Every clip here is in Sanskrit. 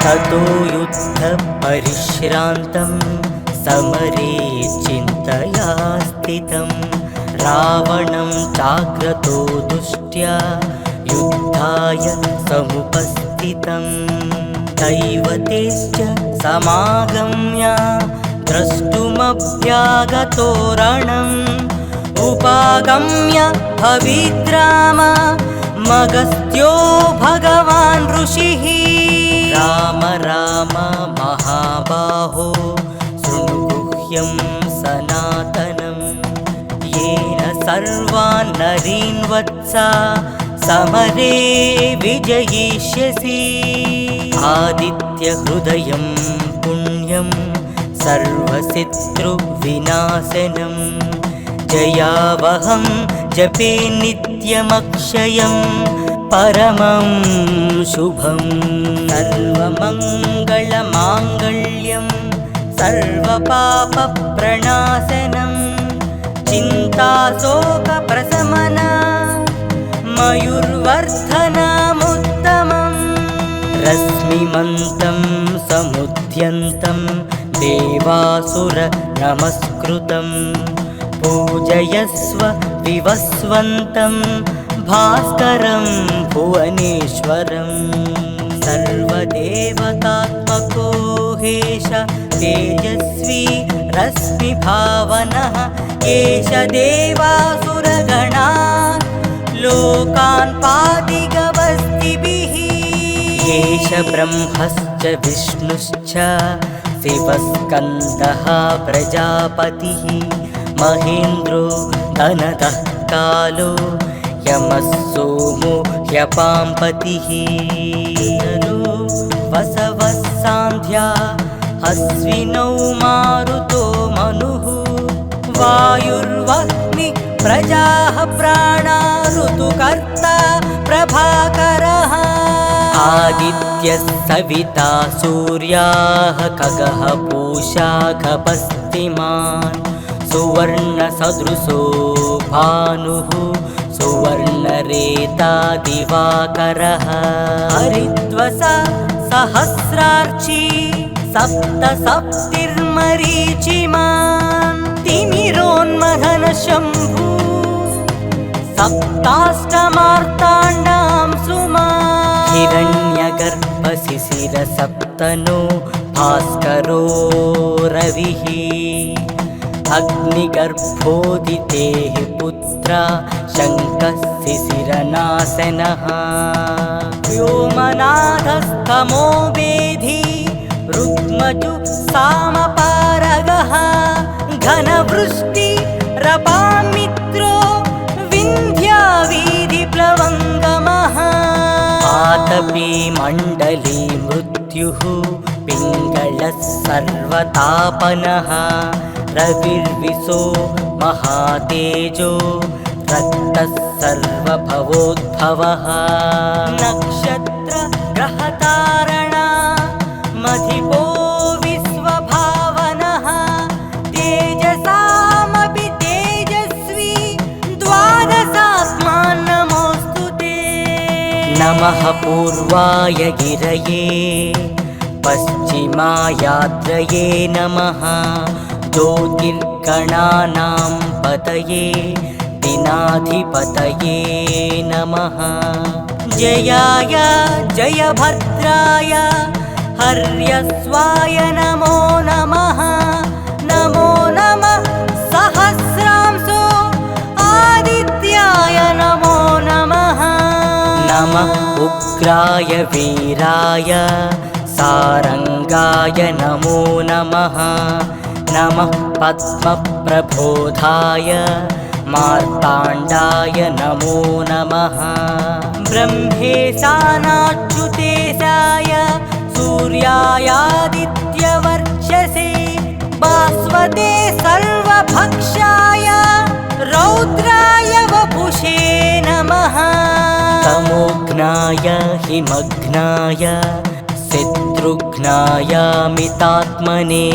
ततो युद्धपरिश्रान्तं समरे चिन्तया स्थितं रावणं चाग्रतो दुष्ट्या युद्धाय समुपस्थितं दैवतेश्च समागम्य द्रष्टुमभ्यागतो रणम् उपागम्य भविद्राम मगस्त्यो भगवान् ऋषिः राम राम महाबाहो शृणु गुह्यं सनातनं येन सर्वान् नरीन् वत्सा समरे विजयिष्यसि आदित्यहृदयं पुण्यं सर्वशत्रुविनाशनं जयावहं जपे नित्यमक्षयं परमं शुभं सर्वमङ्गलमाङ्गल्यं सर्वपापप्रणाशनं चिन्ताशोकप्रशमना मयूर्वर्धनमुत्तमम् रश्मिमन्तं समुद्यन्तं देवासुर नमस्कृतं पूजयस्व विवस्वन्तं भास्करं भुवनेश्वरं सर्वदेवतात्मको हेश तेजस्वी रश्मिभावनः एष देवासुरगणा लोकान् पादिगवस्तिभिः एष ब्रह्मश्च विष्णुश्च शिवस्कन्दः प्रजापतिः महेन्द्रो धनदः कालो यमः सोमो ह्यपाम्पतिः वसवः सान्ध्या अश्विनौ मारुतो मनुः वायुर्वह्नि प्रजाः प्राणा ऋतुकर्ता प्रभाकरः आदित्यः सविता सूर्याः खगः पूषा खपस्तिमान् सुवर्णसदृशो भानुः सुवर्णरेता दिवाकरः हरिद्वसा सहस्रार्ची सप्तसप्तिर्मरीचिमान् तिमिरोन्मथनशम्भु सप्ताष्टमार्ताण्डां सुमान् हिरण्यगर्भशिशिरसप्तनो भास्करो रविः अग्निगर्भोदितेः पुत्रा शङ्कः शिशिरनाशनः व्योमनाथस्तमो वेधी रुक्मजु सामपारगः घनवृष्टिरपामित्रो विन्ध्यावीधिप्लवङ्गमः आतपी मण्डली मृत्युः पिङ्गलः सर्वतापनः रविर्विशो महातेजो रक्तः सर्वभवोद्भवः नक्षत्र ग्रहतारणा मधिपो विश्वभावनः तेजसामपि तेजस्वी द्वादशास्मान् नमोऽस्तु ते नमः पूर्वाय गिरये पश्चिमायात्रये नमः ज्योतिर्गणानां पतये दिनाधिपतये नमः जयाय जयभद्राय हर्यस्वाय नमो नमः नमो नमः सहस्रांशो आदित्याय नमो नमः नमः उग्राय वीराय सारंगाय नमो नमः नमः पद्मप्रबोधाय मार्ताण्डाय नमो नमः ब्रह्मेशानाच्युतेशाय सूर्यायादित्यवर्चसे भास्वते सर्वभक्षाय रौद्राय वपुषे नमः तमोघ्नाय हिमघ्नाय शत्रुघ्नाय मितात्मने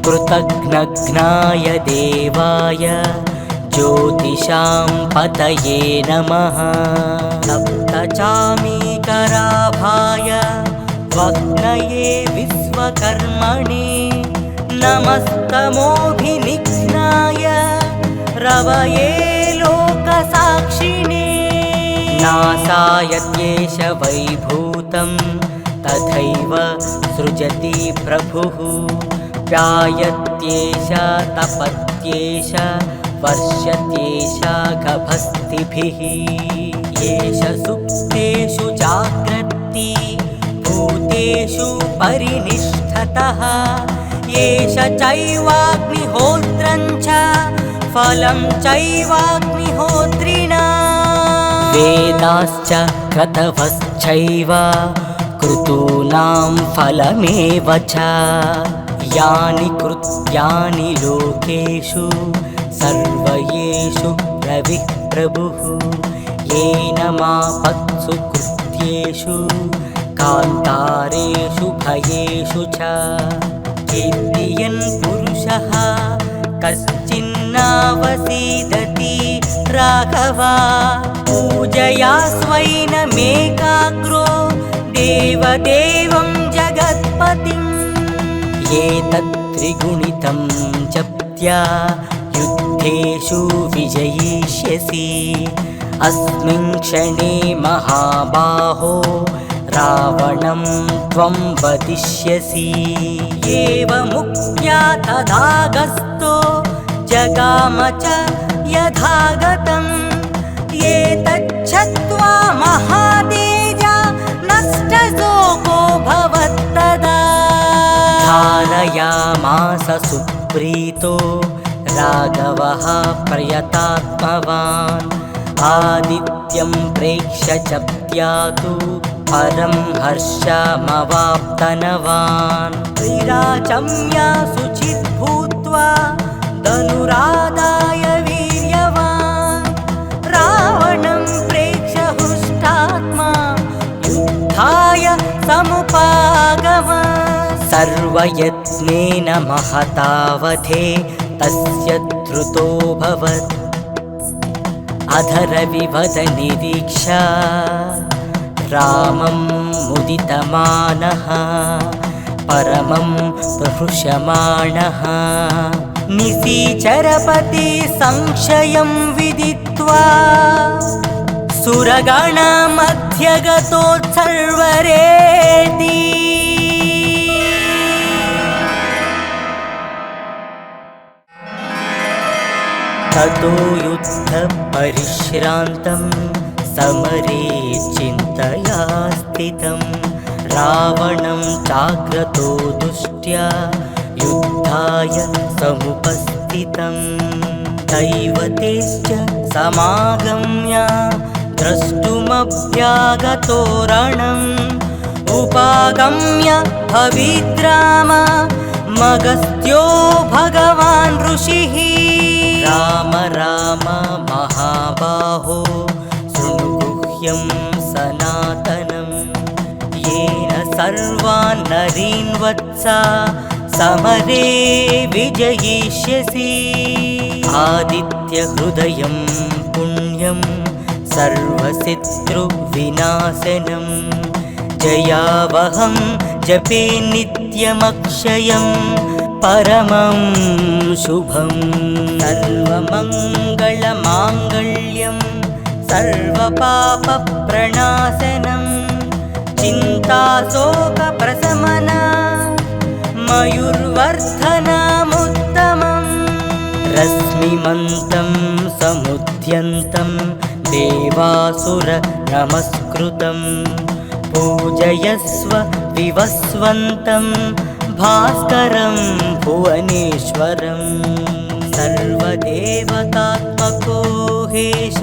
कृतघ्नघ्नाय देवाय ज्योतिषां पतये नमः सप्तचामीकराभाय स्वाग्नये विश्वकर्मणे नमस्तमोऽभिनिघ्नाय रवये लोकसाक्षिणे नासायत्येष वैभूतं तथैव सृजति प्रभुः व्यायत्येष तपत्येष वर्षत्येष गभस्तिभिः येष सुप्तेषु जाग्रत्ति भूतेषु परिनिष्ठतः येष चैवाग्निहोत्रं च फलं चैवाग्निहोत्रिणा वेदाश्च क्रतवश्चैव क्रतूनां फलमेव च यानि कृत्यानि लोकेषु सर्वयेषु रविः प्रभुः येन मापत्सु कृत्येषु कान्तारेषु भयेषु च कीर्तयन् पुरुषः कश्चिन्नावसीदति राघवा पूजया स्वैनमेकाग्रो देवदेवं जगत्पतिम् एतत् त्रिगुणितं जप्त्या युद्धेषु विजयिष्यसि अस्मिन् क्षणे महाबाहो रावणं त्वं वदिष्यसि एवमुक्त्या तथागस्तो जगाम च यथागतम् एतच्छ्रुत्वा महातेजा नष्टशोको भवत्तदा धारयामास सुप्रीतो राघवः प्रयतात्मवान् आदित्यं प्रेक्ष्य च प्यातु परं हर्षमवाप्तनवान् विराचम्य शुचित् भूत्वा धनुरादाय वीर्यवान् रावणं प्रेक्ष्य हृष्टात्मा युद्धाय समुपागमत् सर्वयत्नेन महतावधे तस्य धृतोऽभवत् अधरविवदनिरीक्षा रामं मुदितमानः परमं प्रहृष्यमाणः निशिचरपति संशयं विदित्वा सुरगणमध्यगतोत्सर्वरेति ततो युद्धपरिश्रान्तं समरे चिन्तया स्थितं रावणं चाग्रतो दुष्ट्या युद्धाय समुपस्थितं दैवतेश्च समागम्य द्रष्टुमभ्यागतो रणम् उपागम्य भविद्राम मगस्त्यो भगवान् ऋषिः राम राम महाबाहो शृणुगुह्यं सनातनं येन सर्वान् नरीन् वत्सा समरे विजयिष्यसि आदित्यहृदयं पुण्यं सर्वशत्रुविनाशनं जयावहं जपे नित्यमक्षयं परमं शुभं सर्वमङ्गलमाङ्गल्यं सर्वपापप्रणाशनं चिन्ताशोकप्रशमना मयूर्वर्धनमुत्तमम् रश्मिमन्तं समुद्यन्तं देवासुर नमस्कृतं पूजयस्व विवस्वन्तं भास्करं भुवनेश्वरं सर्वदेवतात्मको हेश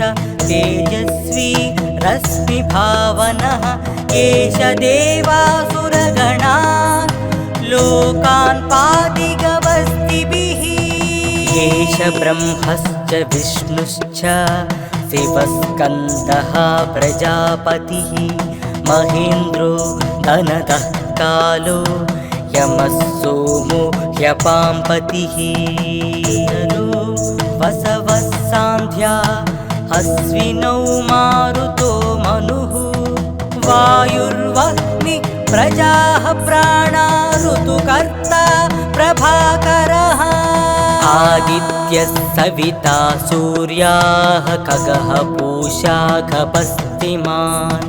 तेजस्वी रश्मिभावनः एष देवासुरगणा लोकान् पादिगवस्तिभिः एष ब्रह्मश्च विष्णुश्च शिवस्कन्दः प्रजापतिः महेन्द्रो धनदः कालो यमः सोमो ह्यपाम्पतिः वसवः सान्ध्या अश्विनौ मारुतो मनुः वायुर्वह्नि प्रजाः प्राणा ऋतुकर्ता प्रभाकरः आदित्यः सविता सूर्याः खगः पूषा गपस्तिमान्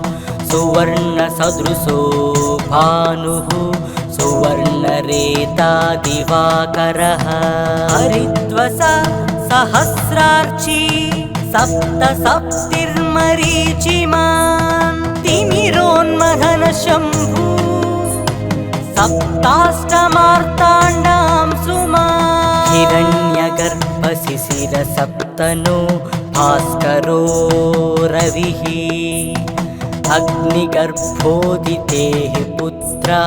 सुवर्णसदृशो भानुः सुवर्णरेता दिवाकरः हरिद्वसा सहस्रार्ची सप्तसप्तिर्मरीचिमान् तिमिरोन्मथनशम्भु सप्ताष्टमार्ताण्डां सुमान् हिरण्यगर्भशिशिरसप्तनो भास्करो रविः अग्निगर्भोदितेः पुत्रा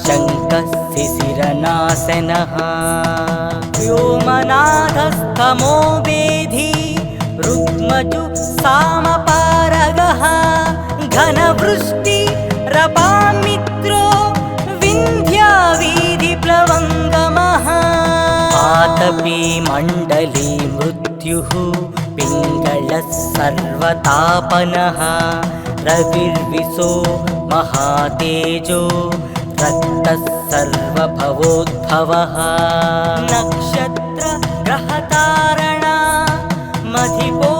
शङ्कः शिशिरनाशनः व्योमनाथस्तमो वेधी ऋग्मजु सामपारगः घनवृष्टिरपामित्रो विन्ध्यावीधिप्लवङ्गमः आतपी मण्डली मृत्युः पिङ्गलः सर्वतापनः रविर्विशो महातेजो रक्तः सर्वभवोद्भवः नक्षत्रग्रहतारणा मधिपो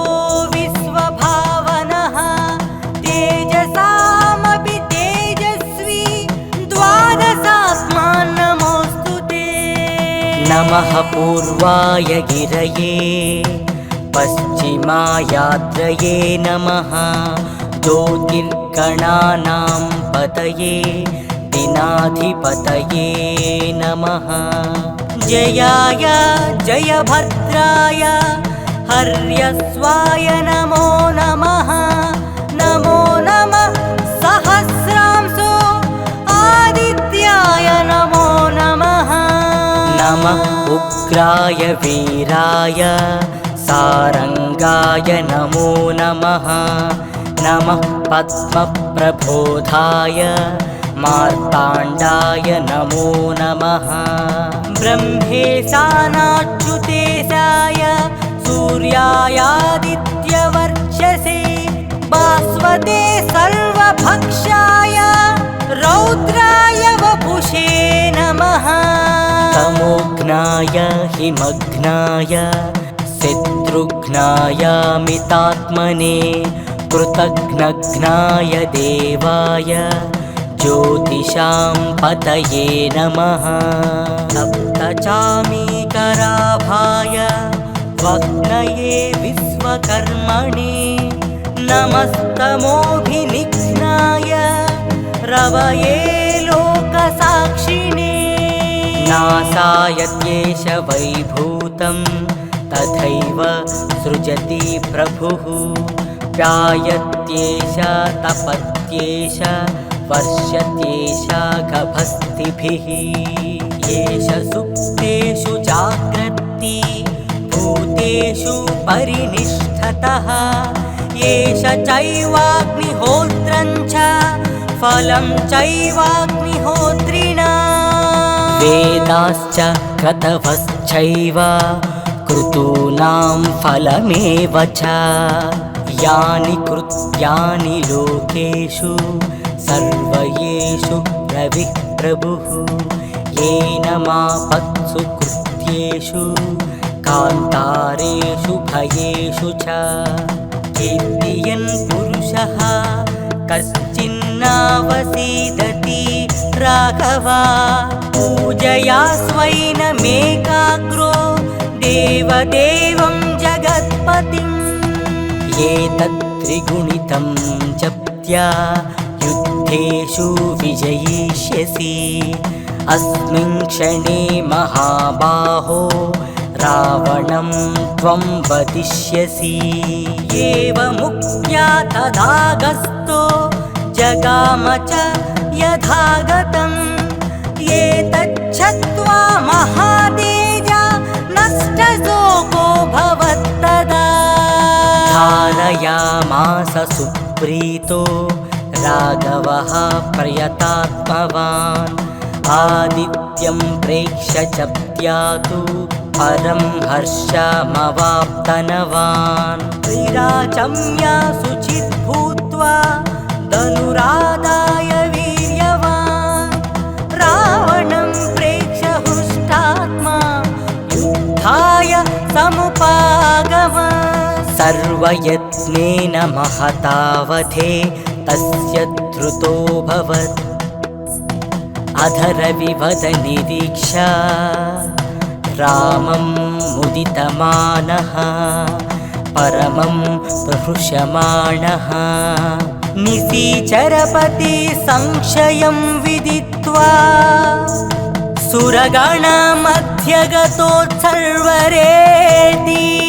विश्वभावनः तेजसामपि तेजस्वी द्वादशात्मान् नमोऽस्तु ते नमः पूर्वाय गिरये पश्चिमायात्रये नमः ज्योतिर्गणानां पतये दिनाधिपतये नमः जयाय जयभद्राय हर्यस्वाय नमो नमः नमो नमः सहस्रांशो आदित्याय नमो नमः नमः उग्राय वीराय सारंगाय नमो नमः नमः पद्मप्रबोधाय मार्ताण्डाय नमो नमः ब्रह्मेशानाच्युतेशाय सूर्यायादित्यवर्चसे भास्वते सर्वभक्षाय रौद्राय वपुषे नमः तमोघ्नाय हिमघ्नाय शत्रुघ्नाय मितात्मने कृतघ्नघ्नाय देवाय ज्योतिषां पतये नमः सप्तचामीकराभाय वग्नये विश्वकर्मणे नमस्तमोभिनिघ्नाय रवये लोकसाक्षिणे नासाय त्येष वैभूतं तथैव सृजति प्रभुः व्यायत्येष तपत्येष वर्षत्येष गभस्तिभिः येष सुप्तेषु जाग्रत्ति भूतेषु परिनिष्ठतः येष चैवाग्निहोत्रं च फलं चैवाग्निहोत्रिणा वेदाश्च क्रतवश्चैव क्रतूनां फलमेव च यानि कृत्यानि लोकेषु सर्वयेषु रविः प्रभुः येन मापत्सु कृत्येषु कान्तारेषु भयेषु च कीर्तियन् पुरुषः कश्चिन्नावसीदति राघवा पूजया स्वैनमेकाग्रो देवदेवं जगत्पतिम् एतत् त्रिगुणितं जप्त्या युद्धेषु विजयिष्यसि अस्मिन् क्षणे महाबाहो रावणं त्वं वदिष्यसि एवमुक्त्या तदागस्तो जगाम च यथागतम् एतच्छत्वा महातेजा नष्टशोको भवत्तदा धारयामास सुप्रीतो राघवः प्रयतात्मवान् आदित्यं प्रेक्ष्य च प्यातु परं हर्षमवाप्तनवान् विराचम्य शुचिर्भूत्वा धनुरादाय वीर्यवान् स्वयत्नेन महतावधे तस्य धृतोऽभवत् अधरविवदनिरीक्षा रामं मुदितमानः परमं प्रहृष्यमाणः निशीचरपति संशयं विदित्वा सुरगणमध्यगतोत्सर्वरेति